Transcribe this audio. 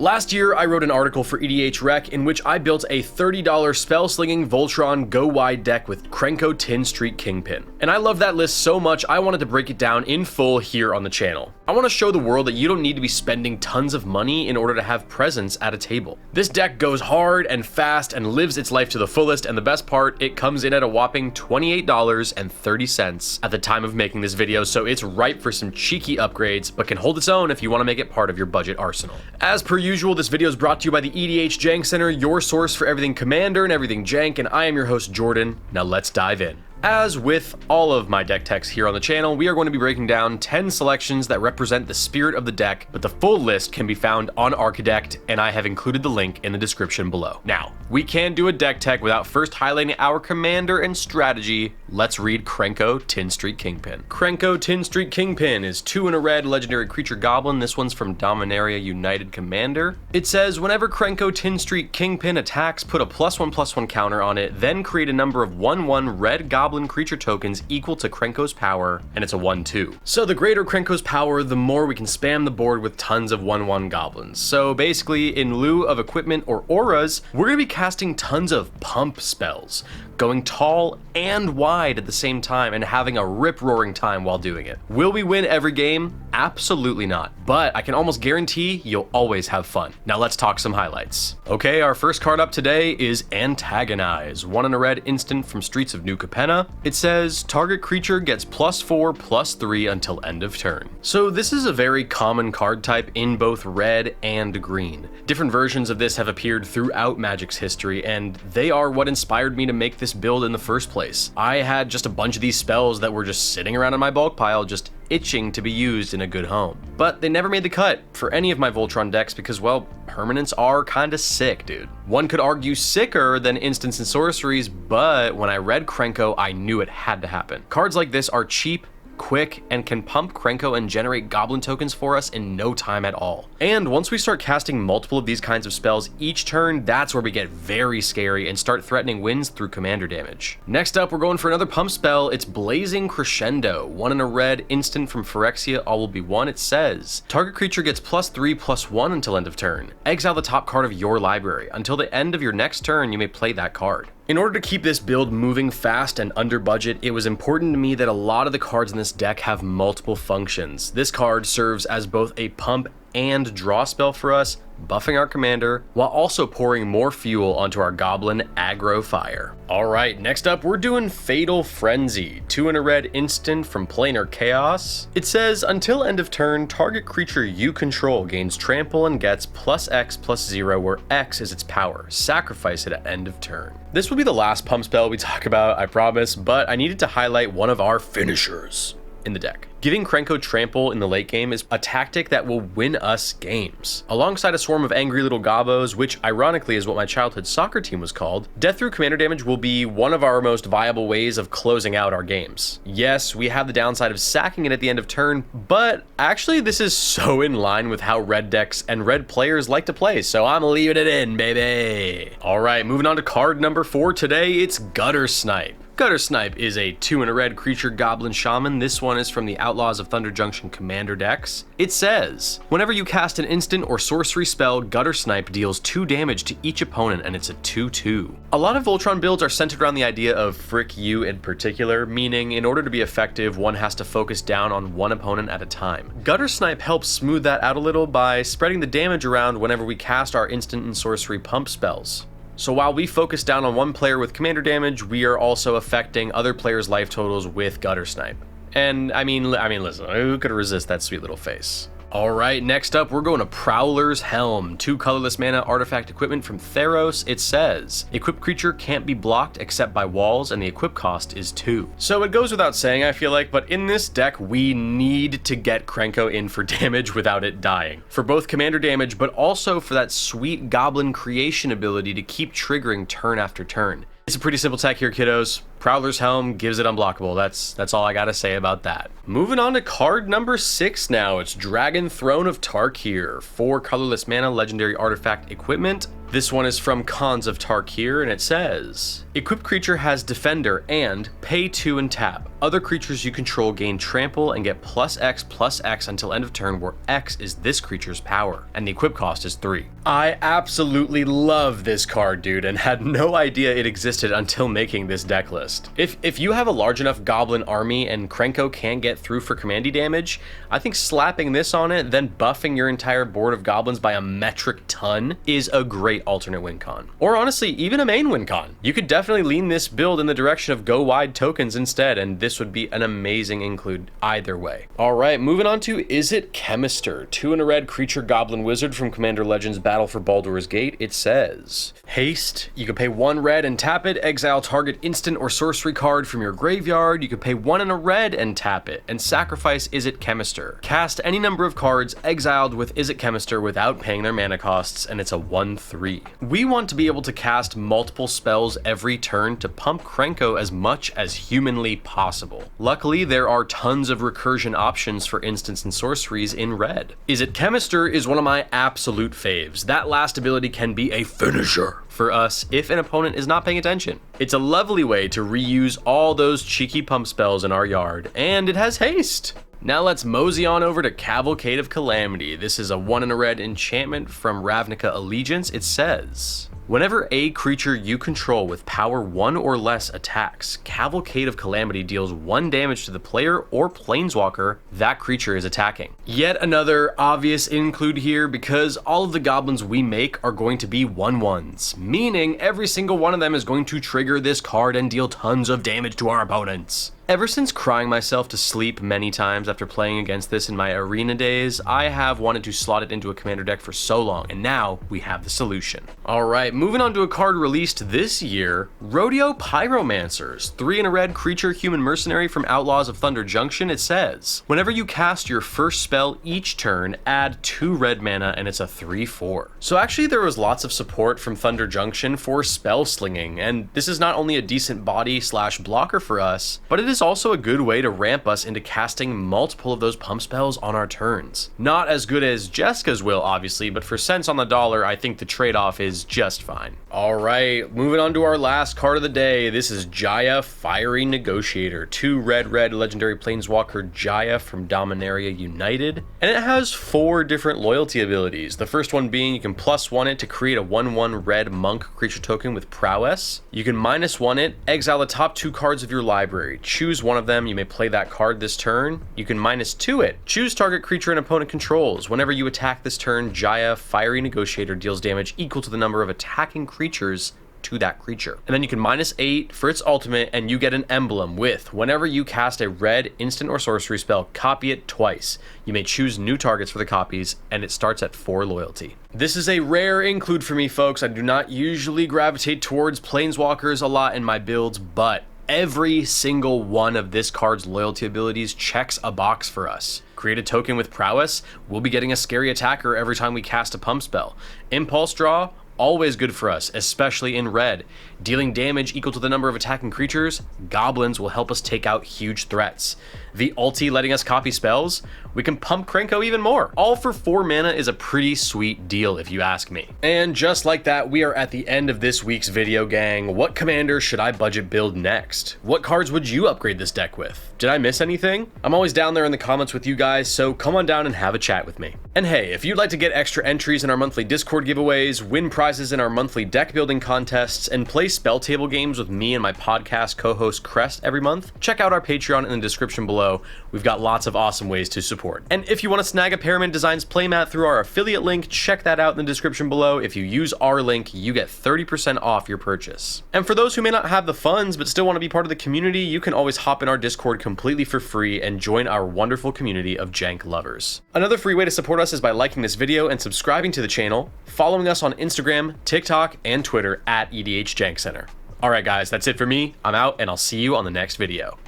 Last year, I wrote an article for EDH Rec in which I built a $30 spell-slinging Voltron go-wide deck with Krenko Tin Street Kingpin. And I love that list so much, I wanted to break it down in full here on the channel. I want to show the world that you don't need to be spending tons of money in order to have presence at a table. This deck goes hard and fast and lives its life to the fullest, and the best part, it comes in at a whopping $28.30 at the time of making this video, so it's ripe for some cheeky upgrades, but can hold its own if you want to make it part of your budget arsenal. As per usual, this video is brought to you by the EDH Jank Center, your source for everything Commander and everything Jank, and I am your host Jordan. Now let's dive in. As with all of my deck techs here on the channel, we are going to be breaking down 10 selections that represent the spirit of the deck, but the full list can be found on Archidekt, and I have included the link in the description below. Now, we can't do a deck tech without first highlighting our commander and strategy. Let's read Krenko Tin Street Kingpin. Krenko Tin Street Kingpin is 2 and a red legendary creature goblin. This one's from Dominaria United Commander. It says, whenever Krenko Tin Street Kingpin attacks, put a +1/+1 counter on it, then create a number of 1/1 red goblin creature tokens equal to Krenko's power, and it's a 1/2. So the greater Krenko's power, the more we can spam the board with tons of 1/1 goblins. So basically, in lieu of equipment or auras, we're going to be casting tons of pump spells, going tall and wide at the same time and having a rip-roaring time while doing it. Will we win every game? Absolutely not, but I can almost guarantee you'll always have fun. Now let's talk some highlights. Okay, our first card up today is Antagonize, 1 and a red instant from Streets of New Capenna. It says, target creature gets +4/+3 until end of turn. So this is a very common card type in both red and green. Different versions of this have appeared throughout Magic's history, and they are what inspired me to make this build in the first place. I had just a bunch of these spells that were just sitting around in my bulk pile, just itching to be used in a good home. But they never made the cut for any of my Voltron decks because, well, permanents are kinda sick, dude. One could argue sicker than instants and sorceries, but when I read Krenko, I knew it had to happen. Cards like this are cheap, quick, and can pump Krenko and generate goblin tokens for us in no time at all. And once we start casting multiple of these kinds of spells each turn, that's where we get very scary and start threatening wins through commander damage. Next up, we're going for another pump spell. It's Blazing Crescendo, 1 and a red instant from Phyrexia, all will be 1. It says, target creature gets +3/+1 until end of turn. Exile the top card of your library. Until the end of your next turn, you may play that card. In order to keep this build moving fast and under budget, it was important to me that a lot of the cards in this deck have multiple functions. This card serves as both a pump and draw spell for us, buffing our commander, while also pouring more fuel onto our goblin aggro fire. Alright, next up we're doing Fatal Frenzy, 2 and a red instant from Planar Chaos. It says, until end of turn, target creature you control gains trample and gets +X/+0, where X is its power. Sacrifice it at end of turn. This will be the last pump spell we talk about, I promise, but I needed to highlight one of our finishers in the deck. Giving Krenko trample in the late game is a tactic that will win us games. Alongside a swarm of angry little gobbos, which ironically is what my childhood soccer team was called, death through commander damage will be one of our most viable ways of closing out our games. Yes, we have the downside of sacking it at the end of turn, but actually this is so in line with how red decks and red players like to play, so I'm leaving it in, baby. Alright, moving on to card number 4 today, it's Gutter Snipe. Gutter Snipe is a 2 and a red creature goblin shaman. This one is from the Outlaws of Thunder Junction commander decks. It says, whenever you cast an instant or sorcery spell, Gutter Snipe deals 2 damage to each opponent, and it's a 2/2. A lot of Voltron builds are centered around the idea of frick you in particular, meaning in order to be effective, one has to focus down on one opponent at a time. Gutter Snipe helps smooth that out a little by spreading the damage around whenever we cast our instant and sorcery pump spells. So while we focus down on one player with commander damage, we are also affecting other players' life totals with Gutter Snipe. And I mean, listen, who could resist that sweet little face? Alright, next up we're going to Prowlers Helm, 2 colorless mana artifact equipment from Theros. It says, equipped creature can't be blocked except by walls, and the equip cost is 2. So it goes without saying, I feel like, but in this deck we need to get Krenko in for damage without it dying. For both commander damage, but also for that sweet goblin creation ability to keep triggering turn after turn. It's a pretty simple tech here, kiddos. Prowler's Helm gives it unblockable. That's all I gotta say about that. Moving on to card number 6 now. It's Dragon Throne of Tarkir, 4 colorless mana legendary artifact equipment. This one is from Khans of Tarkir, and it says, Equipped creature has Defender and pay 2 and tap. Other creatures you control gain trample and get +X until end of turn, where X is this creature's power, and the equip cost is 3. I absolutely love this card, dude, and had no idea it existed until making this deck list. If you have a large enough goblin army and Krenko can't get through for commandy damage, I think slapping this on it, then buffing your entire board of goblins by a metric ton is a great alternate win con. Or honestly, even a main win con. You could definitely lean this build in the direction of go wide tokens instead, and this would be an amazing include either way. All right, moving on to It Chemister. 2 and a red creature goblin wizard from Commander Legends Battle for Baldur's Gate. It says, haste, you can pay 1 red and tap it, exile target instant or sorcery card from your graveyard. You can pay 1 and a red and tap it, and sacrifice It Chemister. Cast any number of cards exiled with It Chemister without paying their mana costs, and it's a 1/3. We want to be able to cast multiple spells every turn to pump Krenko as much as humanly possible. Luckily, there are tons of recursion options for instants and sorceries in red. It Chemister is one of my absolute faves. That last ability can be a finisher for us if an opponent is not paying attention. It's a lovely way to reuse all those cheeky pump spells in our yard, and it has haste. Now let's mosey on over to Cavalcade of Calamity. This is a 1 and a red enchantment from Ravnica Allegiance. It says, whenever a creature you control with power 1 or less attacks, Cavalcade of Calamity deals 1 damage to the player or planeswalker that creature is attacking. Yet another obvious include here, because all of the goblins we make are going to be 1/1s, meaning every single one of them is going to trigger this card and deal tons of damage to our opponents. Ever since crying myself to sleep many times after playing against this in my arena days, I have wanted to slot it into a commander deck for so long, and now we have the solution. Alright, moving on to a card released this year, Rodeo Pyromancers. 3 and a red creature human mercenary from Outlaws of Thunder Junction. It says, whenever you cast your first spell each turn, add 2 red mana, and it's a 3/4. So actually there was lots of support from Thunder Junction for spell slinging, and this is not only a decent body / blocker for us, but it is also a good way to ramp us into casting multiple of those pump spells on our turns. Not as good as Jeska's will, obviously, but for cents on the dollar, I think the trade-off is just fine. Alright, moving on to our last card of the day. This is Jaya, Fiery Negotiator. 2 red legendary planeswalker Jaya from Dominaria United, and it has 4 different loyalty abilities. The first one being you can +1 it to create a 1/1 red monk creature token with prowess. You can -1 it, exile the top 2 cards of your library. Choose one of them, you may play that card this turn. You can -2 it. Choose target creature an opponent controls. Whenever you attack this turn, Jaya, Fiery Negotiator deals damage equal to the number of attacking creatures to that creature. And then you can -8 for its ultimate, and you get an emblem with, whenever you cast a red instant or sorcery spell, copy it twice. You may choose new targets for the copies, and it starts at 4 loyalty. This is a rare include for me, folks. I do not usually gravitate towards planeswalkers a lot in my builds, but every single one of this card's loyalty abilities checks a box for us. Create a token with prowess, we'll be getting a scary attacker every time we cast a pump spell. Impulse draw, always good for us, especially in red. Dealing damage equal to the number of attacking creatures, goblins will help us take out huge threats. The ulti letting us copy spells, we can pump Krenko even more. All for 4 mana is a pretty sweet deal if you ask me. And just like that, we are at the end of this week's video, gang. What commander should I budget build next? What cards would you upgrade this deck with? Did I miss anything? I'm always down there in the comments with you guys, so come on down and have a chat with me. And hey, if you'd like to get extra entries in our monthly Discord giveaways, win prizes in our monthly deck building contests, and play spell table games with me and my podcast co-host Crest every month, check out our Patreon in the description below. We've got lots of awesome ways to support. And if you want to snag a Pyramid Designs playmat through our affiliate link, check that out in the description below. If you use our link, you get 30% off your purchase. And for those who may not have the funds but still want to be part of the community, you can always hop in our Discord completely for free and join our wonderful community of jank lovers. Another free way to support us is by liking this video and subscribing to the channel, following us on Instagram, TikTok, and Twitter at EDH Jank Center. Alright guys, that's it for me. I'm out, and I'll see you on the next video.